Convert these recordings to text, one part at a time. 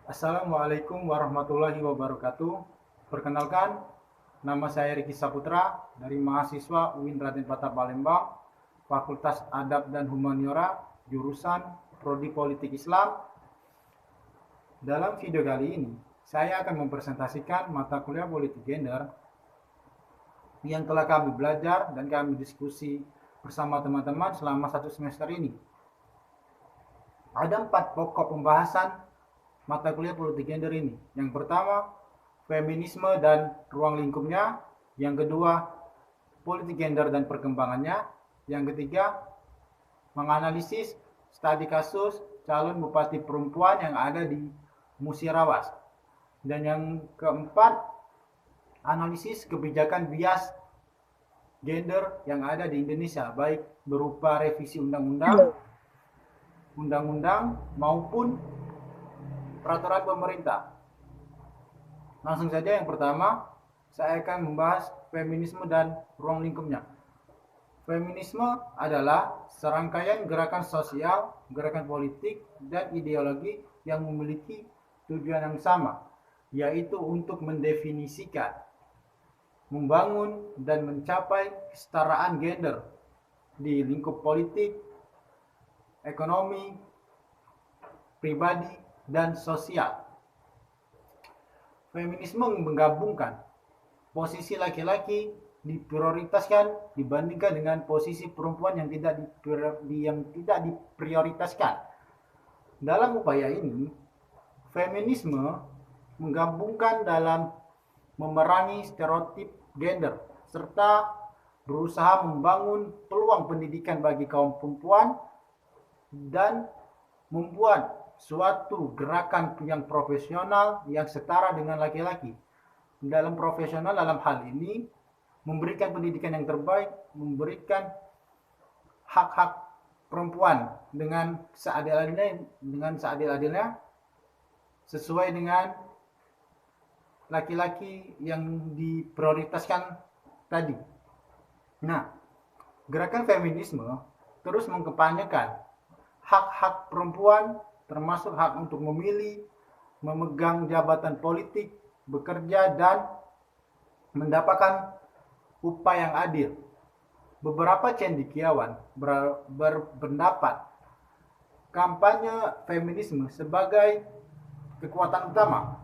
Assalamualaikum warahmatullahi wabarakatuh. Perkenalkan, nama saya Riki Saputra dari mahasiswa UIN Raden Patah Palembang, Fakultas Adab dan Humaniora, jurusan Prodi Politik Islam. Dalam video kali ini, saya akan mempresentasikan mata kuliah politik gender yang telah kami belajar dan kami diskusi bersama teman-teman selama 1 semester ini. Ada 4 pokok pembahasan mata kuliah politik gender ini. Yang pertama, feminisme dan ruang lingkupnya. Yang kedua, politik gender dan perkembangannya. Yang ketiga, menganalisis studi kasus calon bupati perempuan yang ada di Musirawas. Dan yang keempat, analisis kebijakan bias gender yang ada di Indonesia, baik berupa revisi undang-undang maupun peraturan pemerintah. Langsung saja yang pertama, saya akan membahas feminisme dan ruang lingkupnya. Feminisme adalah serangkaian gerakan sosial, gerakan politik, dan ideologi yang memiliki tujuan yang sama, yaitu untuk mendefinisikan, membangun, dan mencapai kesetaraan gender di lingkup politik, ekonomi, pribadi, dan sosial. Feminisme menggabungkan posisi laki-laki diprioritaskan dibandingkan dengan posisi perempuan yang tidak diprioritaskan. Dalam upaya ini, feminisme menggabungkan dalam memerangi stereotip gender serta berusaha membangun peluang pendidikan bagi kaum perempuan dan membuat suatu gerakan yang profesional yang setara dengan laki-laki. Dalam profesional dalam hal ini memberikan pendidikan yang terbaik, memberikan hak-hak perempuan dengan seadil-adilnya sesuai dengan laki-laki yang diprioritaskan tadi. Nah, gerakan feminisme terus mengkampanyekan hak-hak perempuan, termasuk hak untuk memilih, memegang jabatan politik, bekerja, dan mendapatkan upah yang adil. Beberapa cendekiawan berpendapat kampanye feminisme sebagai kekuatan utama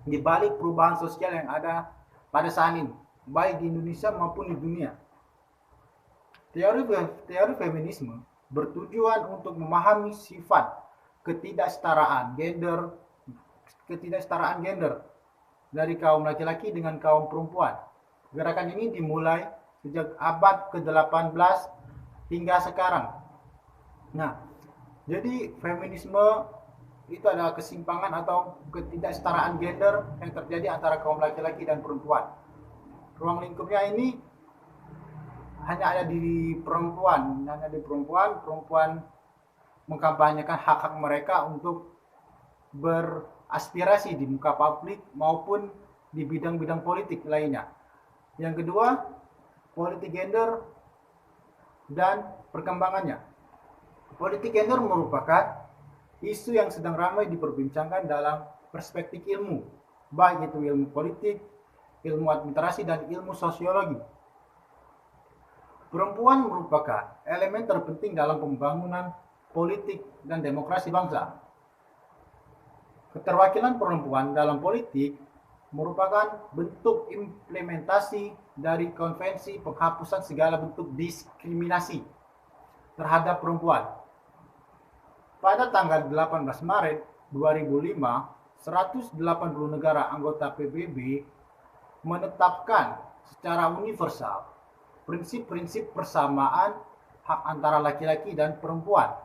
di balik perubahan sosial yang ada pada saat ini, baik di Indonesia maupun di dunia. Teori feminisme bertujuan untuk memahami sifat ketidaksetaraan gender dari kaum laki-laki dengan kaum perempuan. Gerakan ini dimulai sejak abad ke-18 hingga sekarang. Nah, jadi feminisme itu adalah kesimpangan atau ketidaksetaraan gender yang terjadi antara kaum laki-laki dan perempuan. Ruang lingkupnya ini hanya ada di perempuan, perempuan mengkampanyekan hak-hak mereka untuk beraspirasi di muka publik maupun di bidang-bidang politik lainnya. Yang kedua, politik gender dan perkembangannya. Politik gender merupakan isu yang sedang ramai diperbincangkan dalam perspektif ilmu, baik itu ilmu politik, ilmu administrasi, dan ilmu sosiologi. Perempuan merupakan elemen terpenting dalam pembangunan politik dan demokrasi bangsa. Keterwakilan perempuan dalam politik merupakan bentuk implementasi dari konvensi penghapusan segala bentuk diskriminasi terhadap perempuan. Pada tanggal 18 Maret 2005, 180 negara anggota PBB menetapkan secara universal prinsip-prinsip persamaan hak antara laki-laki dan perempuan.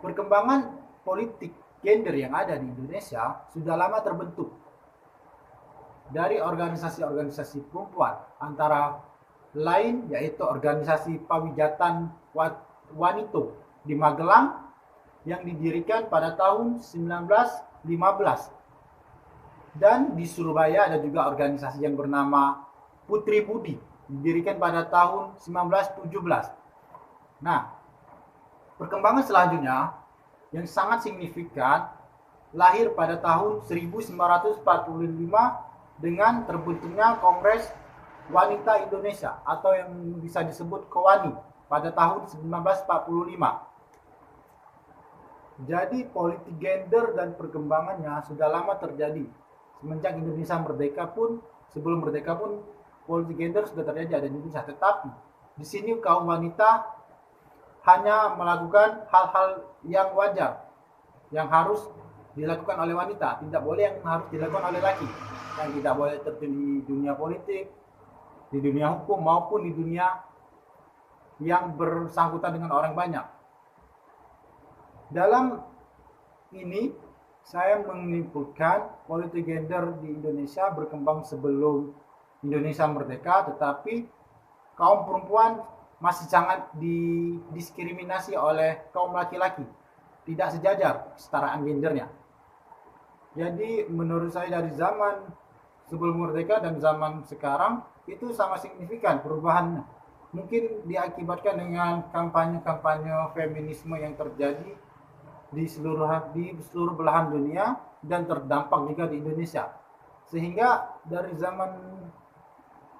Perkembangan politik gender yang ada di Indonesia sudah lama terbentuk dari organisasi-organisasi perempuan, antara lain yaitu organisasi Pawijatan Wanito di Magelang yang didirikan pada tahun 1915. Dan di Surabaya ada juga organisasi yang bernama Putri Budi didirikan pada tahun 1917. Nah, perkembangan selanjutnya yang sangat signifikan lahir pada tahun 1945 dengan terbentuknya Kongres Wanita Indonesia atau yang bisa disebut KOWANI pada tahun 1945. Jadi politik gender dan perkembangannya sudah lama terjadi. Semenjak Indonesia merdeka pun, sebelum merdeka pun politik gender sudah terjadi di Indonesia. Tetapi di sini kaum wanita hanya melakukan hal-hal yang wajar, yang harus dilakukan oleh wanita, tidak boleh yang harus dilakukan oleh laki. Yang tidak boleh terjun di dunia politik, di dunia hukum maupun di dunia yang bersangkutan dengan orang banyak. Dalam ini saya menyimpulkan politik gender di Indonesia berkembang sebelum Indonesia merdeka, tetapi kaum perempuan masih sangat didiskriminasi oleh kaum laki-laki, tidak sejajar kesetaraan gendernya. Jadi menurut saya dari zaman sebelum merdeka dan zaman sekarang itu sama signifikan perubahannya. Mungkin diakibatkan dengan kampanye-kampanye feminisme yang terjadi di seluruh belahan dunia dan terdampak juga di Indonesia. Sehingga dari zaman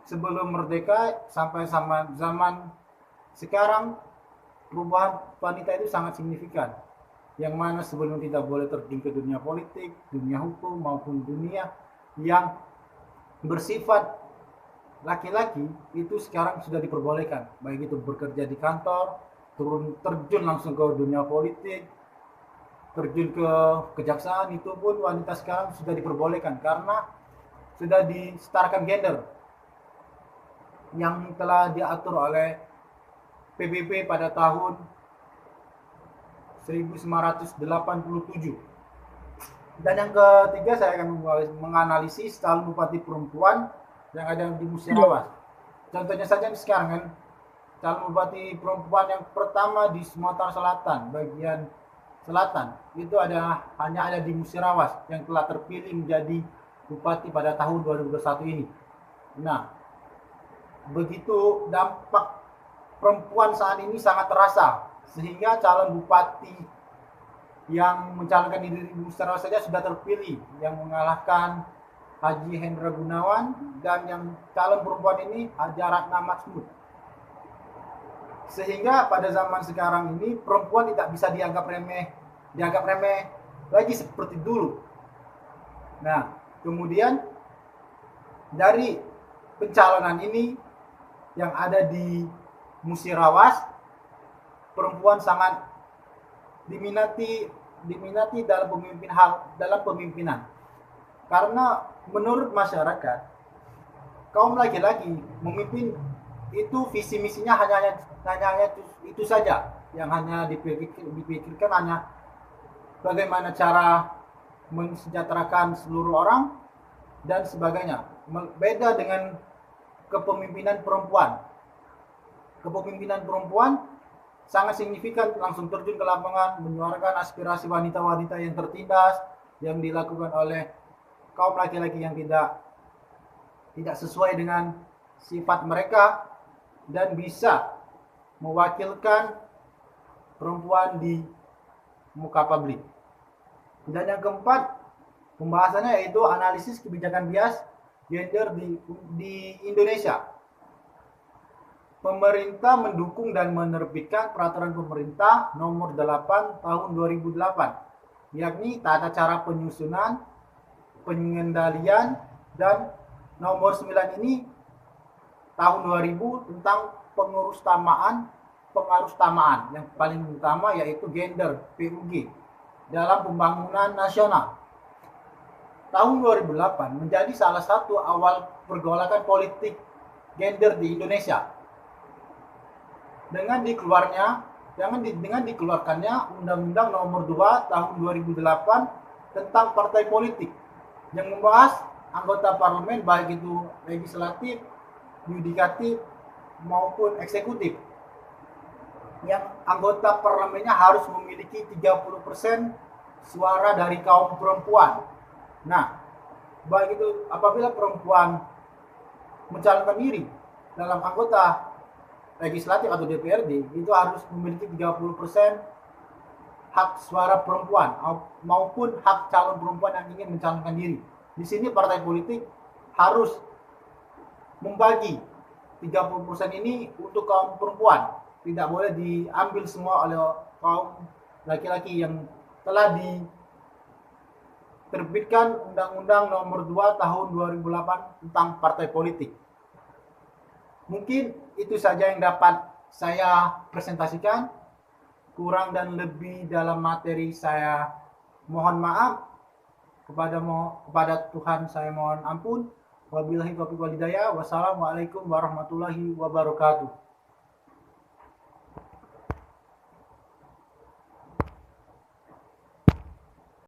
sebelum merdeka sampai zaman sekarang perubahan wanita itu sangat signifikan. Yang mana sebelum tidak boleh terjun ke dunia politik, dunia hukum maupun dunia yang bersifat laki-laki itu sekarang sudah diperbolehkan. Baik itu bekerja di kantor, terjun langsung ke dunia politik, terjun ke kejaksaan, itu pun wanita sekarang sudah diperbolehkan karena sudah disetarkan gender yang telah diatur oleh PBB pada tahun 1987. Dan yang ketiga saya akan menganalisis calon bupati perempuan yang ada di Musirawas. Contohnya saja sekarang kan, calon bupati perempuan yang pertama di Sumatera Selatan, bagian selatan, itu hanya ada di Musirawas yang telah terpilih menjadi bupati pada tahun 2021 ini. Nah, begitu dampak perempuan saat ini sangat terasa, sehingga calon bupati yang mencalonkan diri di Musirawas saja sudah terpilih, yang mengalahkan Haji Hendra Gunawan, dan yang calon perempuan ini Haja Ratna Matsmud. Sehingga pada zaman sekarang ini perempuan tidak bisa dianggap remeh lagi seperti dulu. Nah, kemudian dari pencalonan ini yang ada di Musirawas, perempuan sangat diminati dalam pemimpinan. Karena menurut masyarakat, kaum laki-laki memimpin itu visi misinya hanya itu saja, yang hanya dipikirkan hanya bagaimana cara mensejahterakan seluruh orang dan sebagainya. Beda dengan kepemimpinan perempuan. Kepemimpinan perempuan sangat signifikan, langsung terjun ke lapangan, menyuarakan aspirasi wanita-wanita yang tertindas, yang dilakukan oleh kaum laki-laki yang tidak sesuai dengan sifat mereka, dan bisa mewakilkan perempuan di muka publik. Dan yang keempat, pembahasannya yaitu analisis kebijakan bias gender di Indonesia. Pemerintah mendukung dan menerbitkan peraturan pemerintah nomor 8 tahun 2008, yakni tata cara penyusunan, pengendalian, dan nomor 9 ini tahun 2000 tentang pengarustamaan yang paling utama yaitu gender PUG dalam pembangunan nasional. Tahun 2008 menjadi salah satu awal pergolakan politik gender di Indonesia. Dengan dikeluarkannya Undang-Undang Nomor 2 Tahun 2008 tentang partai politik yang membahas anggota parlemen baik itu legislatif, yudikatif maupun eksekutif, yang anggota parlemennya harus memiliki 30% suara dari kaum perempuan. Nah, baik itu apabila perempuan mencalonkan diri dalam anggota legislatif atau DPRD, itu harus memiliki 30% hak suara perempuan maupun hak calon perempuan yang ingin mencalonkan diri. Di sini partai politik harus membagi 30% ini untuk kaum perempuan. Tidak boleh diambil semua oleh kaum laki-laki yang telah diterbitkan Undang-Undang Nomor 2 Tahun 2008 tentang partai politik. Mungkin itu saja yang dapat saya presentasikan. Kurang dan lebih dalam materi saya mohon maaf. Kepada Tuhan saya mohon ampun. Wabillahi taufiq wal hidayah. Wassalamualaikum warahmatullahi wabarakatuh.